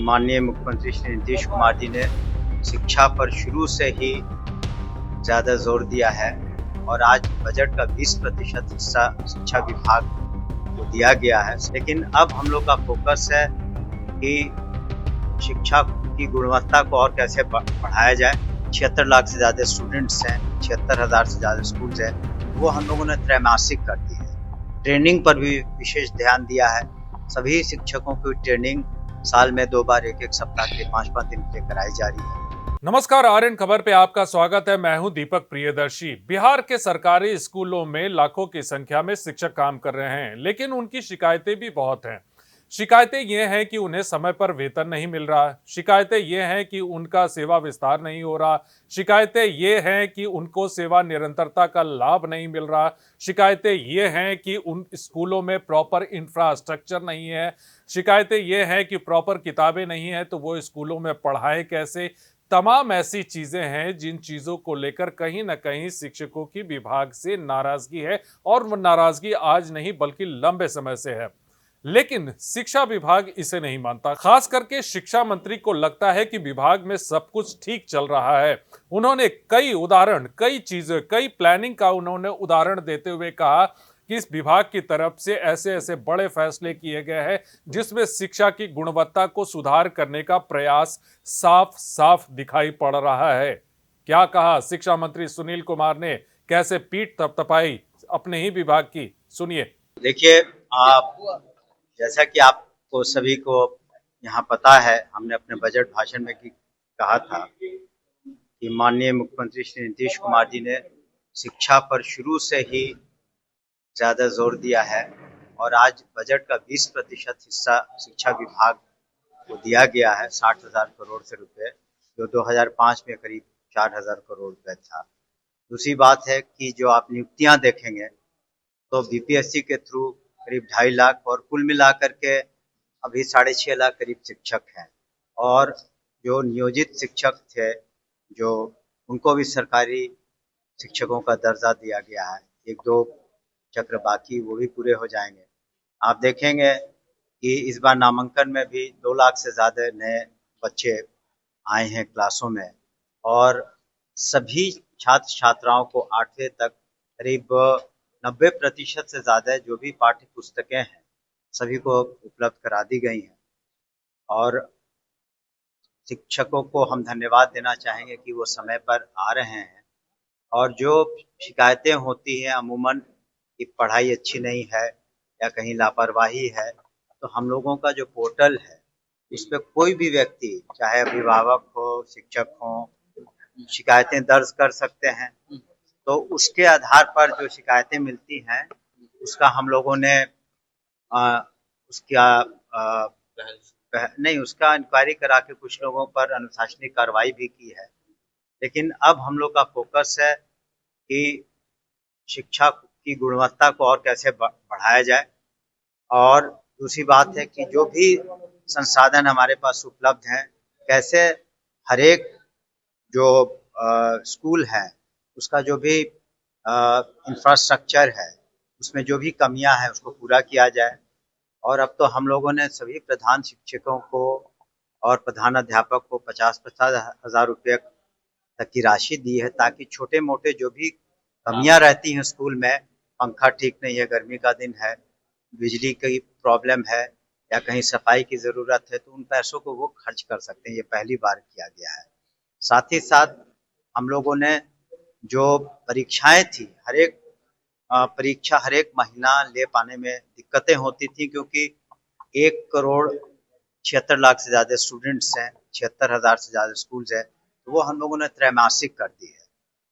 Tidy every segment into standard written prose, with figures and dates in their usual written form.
माननीय मुख्यमंत्री श्री नीतीश कुमार जी ने शिक्षा पर शुरू से ही ज़्यादा जोर दिया है और आज बजट का 20% हिस्सा शिक्षा विभाग को दिया गया है। लेकिन अब हम लोग का फोकस है कि शिक्षा की गुणवत्ता को और कैसे बढ़ाया जाए। 76 लाख से ज़्यादा स्टूडेंट्स हैं, 76,000 से ज़्यादा स्कूल्स हैं, वो हम लोगों ने त्रैमासिक कर दी है। ट्रेनिंग पर भी विशेष ध्यान दिया है। सभी शिक्षकों की ट्रेनिंग साल में 2 बार 1-1 सप्ताह के 5-5 दिन के लिए कराई जा रही है। नमस्कार, आरएन खबर पे आपका स्वागत है। मैं हूं दीपक प्रियदर्शी। बिहार के सरकारी स्कूलों में लाखों की संख्या में शिक्षक काम कर रहे हैं, लेकिन उनकी शिकायतें भी बहुत हैं। शिकायतें ये हैं कि उन्हें समय पर वेतन नहीं मिल रहा। शिकायतें ये हैं कि उनका सेवा विस्तार नहीं हो रहा। शिकायतें ये हैं कि उनको सेवा निरंतरता का लाभ नहीं मिल रहा। शिकायतें ये हैं कि उन स्कूलों में प्रॉपर इंफ्रास्ट्रक्चर नहीं है। शिकायतें ये हैं कि प्रॉपर किताबें नहीं है, तो वो स्कूलों में पढ़ाएं कैसे। तमाम ऐसी चीजें हैं जिन चीजों को लेकर कहीं ना कहीं शिक्षकों की विभाग से नाराजगी है, और वो नाराजगी आज नहीं बल्कि लंबे समय से है। लेकिन शिक्षा विभाग इसे नहीं मानता। खास करके शिक्षा मंत्री को लगता है कि विभाग में सब कुछ ठीक चल रहा है। उन्होंने कई उदाहरण, कई चीजें, कई प्लानिंग का उन्होंने उदाहरण देते हुए कहा कि इस विभाग की तरफ से ऐसे ऐसे बड़े फैसले किए गए हैं जिसमें शिक्षा की गुणवत्ता को सुधार करने का प्रयास साफ साफ दिखाई पड़ रहा है। क्या कहा शिक्षा मंत्री सुनील कुमार ने, कैसे पीठ थपथपाई अपने ही विभाग की, सुनिए। देखिए, जैसा कि आपको सभी को यहाँ पता है, हमने अपने बजट भाषण में कहा था कि माननीय मुख्यमंत्री श्री नीतीश कुमार जी ने शिक्षा पर शुरू से ही ज़्यादा जोर दिया है और आज बजट का 20% हिस्सा शिक्षा विभाग को दिया गया है, 60,000 करोड़ से रुपए, जो 2005 में करीब 4,000 करोड़ रुपए था। दूसरी बात है कि जो आप नियुक्तियां देखेंगे तो बीपीएससी के थ्रू करीब 2.5 लाख और कुल मिलाकर के अभी 6.5 लाख करीब शिक्षक हैं, और जो नियोजित शिक्षक थे जो उनको भी सरकारी शिक्षकों का दर्जा दिया गया है। 1-2 चक्र बाकी, वो भी पूरे हो जाएंगे। आप देखेंगे कि इस बार नामांकन में भी 2 लाख से ज़्यादा नए बच्चे आए हैं क्लासों में, और सभी छात्र छात्राओं को 8वीं तक करीब 90% से ज़्यादा जो भी पाठ्य पुस्तकें हैं सभी को उपलब्ध करा दी गई हैं। और शिक्षकों को हम धन्यवाद देना चाहेंगे कि वो समय पर आ रहे हैं। और जो शिकायतें होती हैं अमूमन कि पढ़ाई अच्छी नहीं है या कहीं लापरवाही है, तो हम लोगों का जो पोर्टल है उस पर कोई भी व्यक्ति, चाहे अभिभावक हो, शिक्षक हो, शिकायतें दर्ज कर सकते हैं। तो उसके आधार पर जो शिकायतें मिलती हैं उसका हम लोगों ने उसका इंक्वायरी करा के कुछ लोगों पर अनुशासनिक कार्रवाई भी की है। लेकिन अब हम लोग का फोकस है कि शिक्षा की गुणवत्ता को और कैसे बढ़ाया जाए। और दूसरी बात है कि जो भी संसाधन हमारे पास उपलब्ध हैं, कैसे हर एक जो स्कूल है उसका जो भी इंफ्रास्ट्रक्चर है उसमें जो भी कमियां हैं उसको पूरा किया जाए। और अब तो हम लोगों ने सभी प्रधान शिक्षकों को और प्रधानाध्यापक को 50-50 हज़ार रुपये तक की राशि दी है, ताकि छोटे मोटे जो भी कमियां रहती हैं स्कूल में, पंखा ठीक नहीं है, गर्मी का दिन है, बिजली की प्रॉब्लम है या कहीं सफाई की ज़रूरत है, तो उन पैसों को वो खर्च कर सकते हैं। ये पहली बार किया गया है। साथ ही साथ हम लोगों ने जो परीक्षाएं थी, हर एक परीक्षा हर एक महीना ले पाने में दिक्कतें होती थी, क्योंकि 1,76 लाख से ज़्यादा स्टूडेंट्स हैं, 76,000 से ज़्यादा स्कूल्स हैं, तो वो हम लोगों ने त्रैमासिक कर दी है।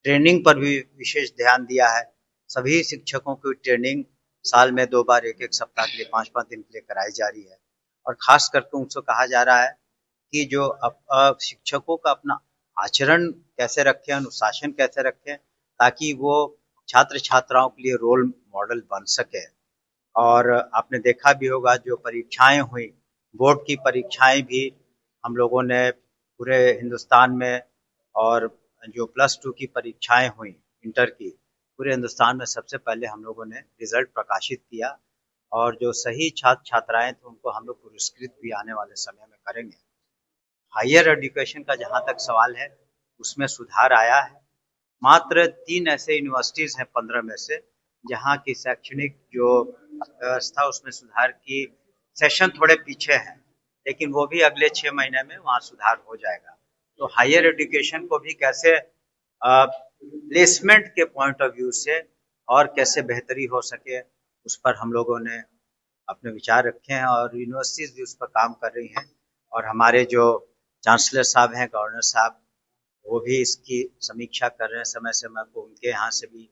ट्रेनिंग पर भी विशेष ध्यान दिया है। सभी शिक्षकों की ट्रेनिंग साल में 2 बार 1-1 सप्ताह के लिए 5-5 दिन के लिए कराई जा रही है। और ख़ास करके उनसे कहा जा रहा है कि जो शिक्षकों का अपना आचरण कैसे रखें, अनुशासन कैसे रखें, ताकि वो छात्र छात्राओं के लिए रोल मॉडल बन सके। और आपने देखा भी होगा जो परीक्षाएं हुई, बोर्ड की परीक्षाएं भी हम लोगों ने पूरे हिंदुस्तान में, और जो +2 की परीक्षाएं हुई इंटर की, पूरे हिंदुस्तान में सबसे पहले हम लोगों ने रिजल्ट प्रकाशित किया। और जो सही छात्र छात्राएं थे उनको हम लोग पुरस्कृत भी आने वाले समय में करेंगे। हायर एजुकेशन का जहाँ तक सवाल है उसमें सुधार आया है। मात्र 3 ऐसे यूनिवर्सिटीज़ हैं 15 में से जहाँ की शैक्षणिक जो व्यवस्था उसमें सुधार की सेशन थोड़े पीछे हैं, लेकिन वो भी अगले 6 महीने में वहाँ सुधार हो जाएगा। तो हायर एजुकेशन को भी कैसे प्लेसमेंट के पॉइंट ऑफ व्यू से और कैसे बेहतरी हो सके उस पर हम लोगों ने अपने विचार रखे हैं और यूनिवर्सिटीज़ भी उस पर काम कर रही हैं और हमारे जो चांसलर साहब हैं, गवर्नर साहब, वो भी इसकी समीक्षा कर रहे हैं समय-समय को। उनके यहाँ से भी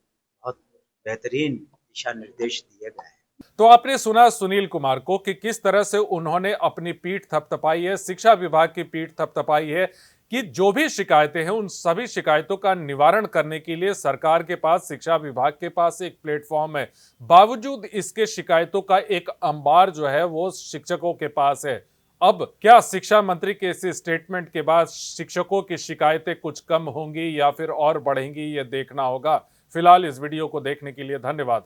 बहुत बेहतरीन दिशा निर्देश दिए गए हैं। तो आपने सुना सुनील कुमार को कि किस तरह से उन्होंने अपनी पीठ थपथपाई है, शिक्षा विभाग की पीठ थपथपाई है कि जो भी शिकायतें हैं उन सभी शिकायतों का निवारण करने के लिए सरकार के पास, शिक्षा विभाग के पास एक प्लेटफॉर्म है। बावजूद इसके शिकायतों का एक अंबार जो है वो शिक्षकों के पास है। अब क्या शिक्षा मंत्री के इस स्टेटमेंट के बाद शिक्षकों की शिकायतें कुछ कम होंगी या फिर और बढ़ेंगी, ये देखना होगा। फिलहाल इस वीडियो को देखने के लिए धन्यवाद।